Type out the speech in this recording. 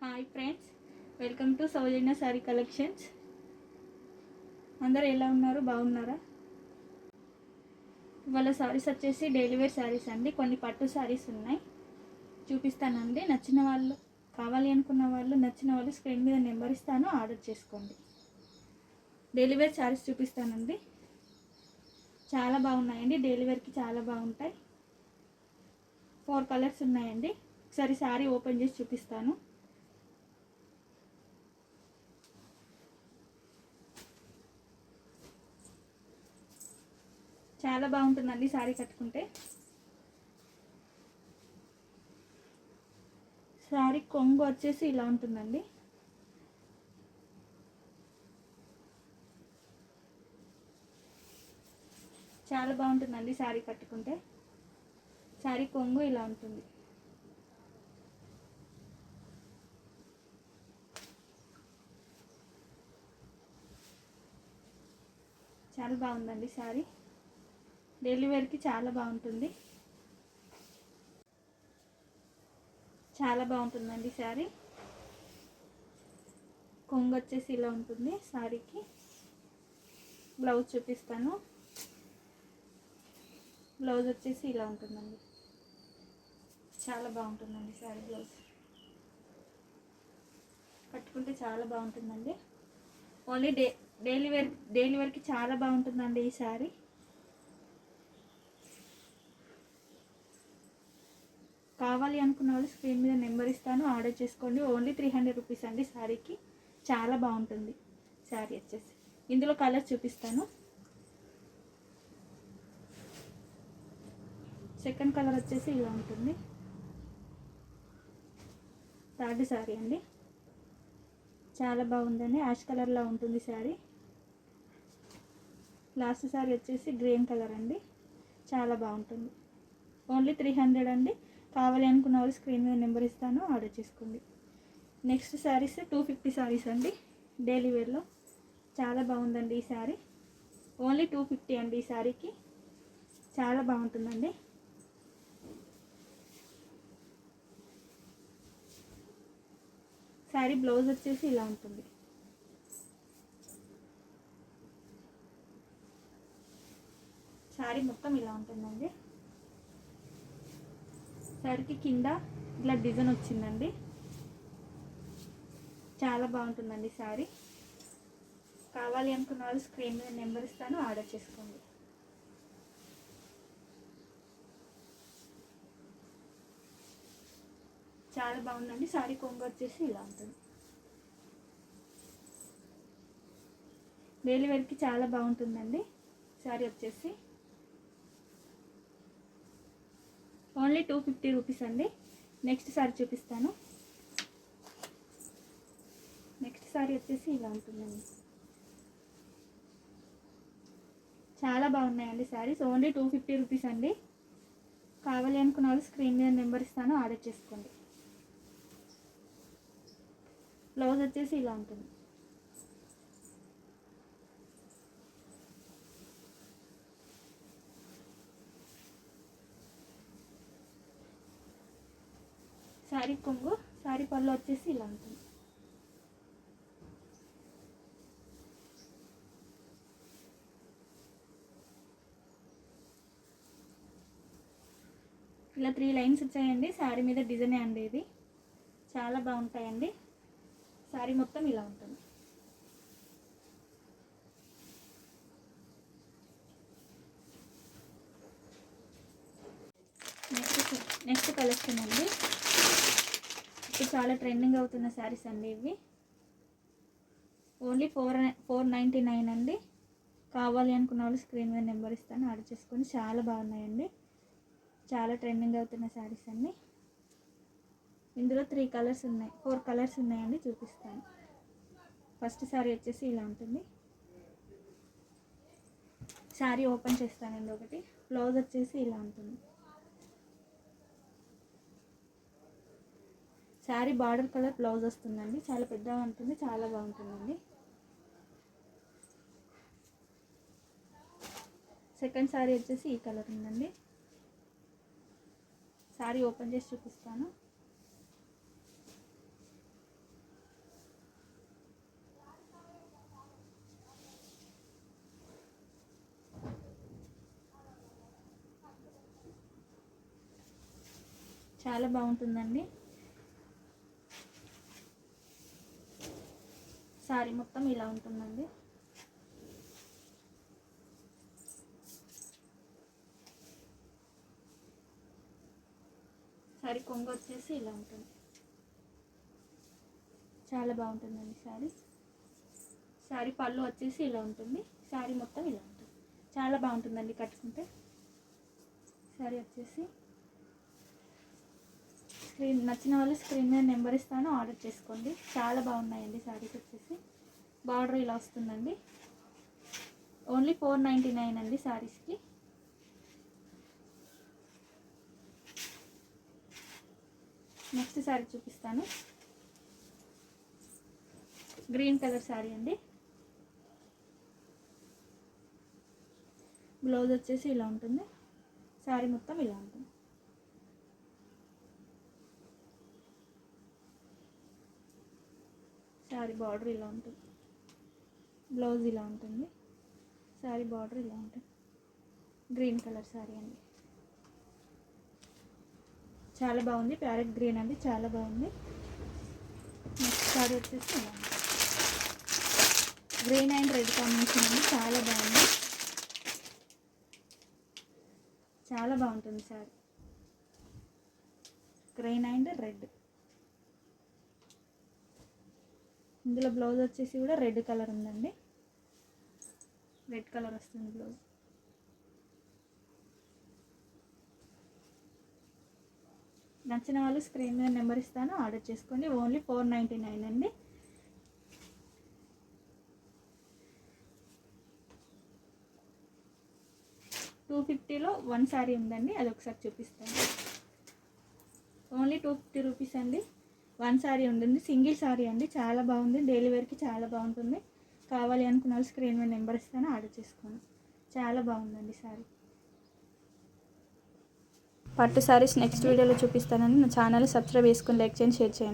Hi friends, welcome to Soujanya sari collections. అందరూ ఎలా ఉన్నారు? బాగున్నారా? ఇవాళ శారీస్ వచ్చేసి డైలీ వేర్ శారీస్ అండి. కొన్ని పట్టు శారీస్ ఉన్నాయి, చూపిస్తానండి. నచ్చిన వాళ్ళు, కావాలి అనుకున్న వాళ్ళు, నచ్చిన వాళ్ళు స్క్రీన్ మీద నెంబర్ ఇస్తాను, ఆర్డర్ చేసుకోండి. డైలీ వేర్ శారీస్ చూపిస్తానండి. చాలా బాగున్నాయండి, డైలీ వేర్కి చాలా బాగుంటాయి. 4 కలర్స్ ఉన్నాయండి. ఒకసారి శారీ ఓపెన్ చేసి చూపిస్తాను. చాలా బాగుంటుందండి శారీ కట్టుకుంటే. శారీ కొంగు వచ్చేసి ఇలా ఉంటుందండి. చాలా బాగుంటుందండి శారీ కట్టుకుంటే. శారీ కొంగు ఇలా ఉంటుంది. చాలా బాగుందండి శారీ, డైలీ వేర్కి చాలా బాగుంటుంది. చాలా బాగుంటుందండి శారీ. కొంగు వచ్చేసి ఇలా ఉంటుంది శారీకి. బ్లౌజ్ చూపిస్తాను. బ్లౌజ్ వచ్చేసి ఇలా ఉంటుందండి. చాలా బాగుంటుందండి శారీ బ్లౌజ్. కట్టుకుంటే చాలా బాగుంటుందండి. ఓన్లీ డైలీ వేర్కి చాలా బాగుంటుందండి ఈ శారీ. కావాలి అనుకున్న వాళ్ళు స్క్రీన్ మీద నెంబర్ ఇస్తాను, ఆర్డర్ చేసుకోండి. ఓన్లీ 300 రూపీస్ అండి శారీకి. చాలా బాగుంటుంది శారీ వచ్చేసి. ఇందులో కలర్స్ చూపిస్తాను. సెకండ్ కలర్ వచ్చేసి ఇలా ఉంటుంది. థర్డ్ శారీ అండి. చాలా బాగుందండి, యాష్ కలర్లా ఉంటుంది శారీ. లాస్ట్ శారీ వచ్చేసి గ్రీన్ కలర్ అండి. చాలా బాగుంటుంది. ఓన్లీ 300 అండి. కావాలి అనుకున్న వాళ్ళు స్క్రీన్ మీద నెంబర్ ఇస్తాను, ఆర్డర్ చేసుకోండి. నెక్స్ట్ శారీస్ 250 శారీస్ అండి. డైలీ వేర్లో చాలా బాగుందండి ఈ శారీ. ఓన్లీ 250 అండి ఈ శారీకి. చాలా బాగుంటుందండి. శారీ బ్లౌజ్ వచ్చేసి ఇలా ఉంటుంది. శారీ మొత్తం ఇలా ఉంటుందండి. శారీకి కింద ఇలా డిజైన్ వచ్చిందండి. చాలా బాగుంటుందండి శారీ. కావాలి అనుకున్న వాళ్ళు స్క్రీన్ మీద నెంబర్ ఇస్తాను, ఆర్డర్ చేసుకోండి. చాలా బాగుందండి. శారీ కొంగు వచ్చేసి ఇలా ఉంటుంది. డైలీ వేర్కి చాలా బాగుంటుందండి శారీ వచ్చేసి. ఓన్లీ 250 రూపీస్ అండి. నెక్స్ట్ శారీ చూపిస్తాను. నెక్స్ట్ శారీ వచ్చేసి ఇలా ఉంటుందండి. చాలా బాగున్నాయండి శారీస్. ఓన్లీ 250 రూపీస్ అండి. కావాలి అనుకున్న వాళ్ళు స్క్రీన్ మీద నెంబర్ ఇస్తాను, ఆర్డర్ చేసుకోండి. బ్లౌజ్ వచ్చేసి ఇలా ఉంటుంది. శారీ కొంగు, శారీ పళ్ళు వచ్చేసి ఇలా ఉంటుంది. ఇలా 3 లైన్స్ వచ్చాయండి. శారీ మీద డిజైనే అండి ఇది. చాలా బాగుంటాయండి. శారీ మొత్తం ఇలా ఉంటుంది. నెక్స్ట్ కలెక్షన్ అండి. ఇప్పుడు చాలా ట్రెండింగ్ అవుతున్న శారీస్ అండి ఇవి. ఓన్లీ 499 అండి. కావాలి అనుకున్న వాళ్ళు స్క్రీన్ మీద నెంబర్ ఇస్తాను, ఆర్డర్ చేసుకొని. చాలా బాగున్నాయండి. చాలా ట్రెండింగ్ అవుతున్న శారీస్ అండి. ఇందులో 3 కలర్స్ ఉన్నాయి, 4 కలర్స్ ఉన్నాయండి, చూపిస్తాను. ఫస్ట్ శారీ వచ్చేసి ఇలా ఉంటుంది. శారీ ఓపెన్ చేస్తానండి ఒకటి. బ్లౌజ్ వచ్చేసి ఇలా ఉంటుంది. శారీ బార్డర్ కలర్ బ్లౌజ్ వస్తుందండి. చాలా పెద్దగా ఉంటుంది, చాలా బాగుంటుందండి. సెకండ్ శారీ వచ్చేసి ఈ కలర్ ఉందండి. శారీ ఓపెన్ చేసి చూపిస్తాను. చాలా బాగుంటుందండి. శారీ మొత్తం ఇలా ఉంటుందండి. శారీ కొంగు వచ్చేసి ఇలా ఉంటుంది. చాలా బాగుంటుందండి శారీ. శారీ పళ్ళు వచ్చేసి ఇలా ఉంటుంది. శారీ మొత్తం ఇలా ఉంటుంది. చాలా బాగుంటుందండి కట్టుకుంటే. శారీ వచ్చేసి నచ్చిన వాళ్ళు స్క్రీన్ మీద నెంబర్ ఇస్తాను, ఆర్డర్ చేసుకోండి. చాలా బాగున్నాయండి శారీస్ వచ్చేసి. బార్డర్ ఇలా వస్తుందండి. ఓన్లీ 499 అండి శారీస్కి. నెక్స్ట్ శారీ చూపిస్తాను. గ్రీన్ కలర్ శారీ అండి. బ్లౌజ్ వచ్చేసి ఇలా ఉంటుంది. శారీ మొత్తం ఇలా ఉంటుంది. శారీ బార్డర్ ఇలా ఉంటుంది. బ్లౌజ్ ఇలా ఉంటుంది. శారీ బార్డర్ ఇలా ఉంటుంది. గ్రీన్ కలర్ శారీ అండి. చాలా బాగుంది. ప్యారెట్ గ్రీన్ అండి, చాలా బాగుంది. నెక్స్ట్ శారీ వచ్చేసి ఇలా ఉంటుంది. గ్రీన్ అండ్ రెడ్ కాంబినేషన్ అండి, చాలా బాగుంది. చాలా బాగుంటుంది శారీ. Green and red. ఇందులో బ్లౌజ్ వచ్చేసి కూడా రెడ్ కలర్ ఉందండి. రెడ్ కలర్ వస్తుంది బ్లౌజ్. నచ్చిన వాళ్ళు స్క్రీన్ మీద నెంబర్ ఇస్తాను, ఆర్డర్ చేసుకోండి. ఓన్లీ 499 అండి. $250లో 1 శారీ ఉందండి, అది ఒకసారి చూపిస్తాను. ఓన్లీ 250 రూపీస్ అండి. 1 శారీ ఉంటుంది. సింగిల్ శారీ అండి, చాలా బాగుంది. డైలీ వేర్కి చాలా బాగుంటుంది. కావాలి అనుకున్న వాళ్ళు స్క్రీన్ మీద నెంబర్ ఇస్తాను, ఆర్డర్ చేసుకోండి. చాలా బాగుందండి శారీ. పట్టు శారీస్ నెక్స్ట్ వీడియోలో చూపిస్తానండి. నా ఛానల్ సబ్స్క్రైబ్ చేసుకొని లైక్ చేయండి, షేర్ చేయండి.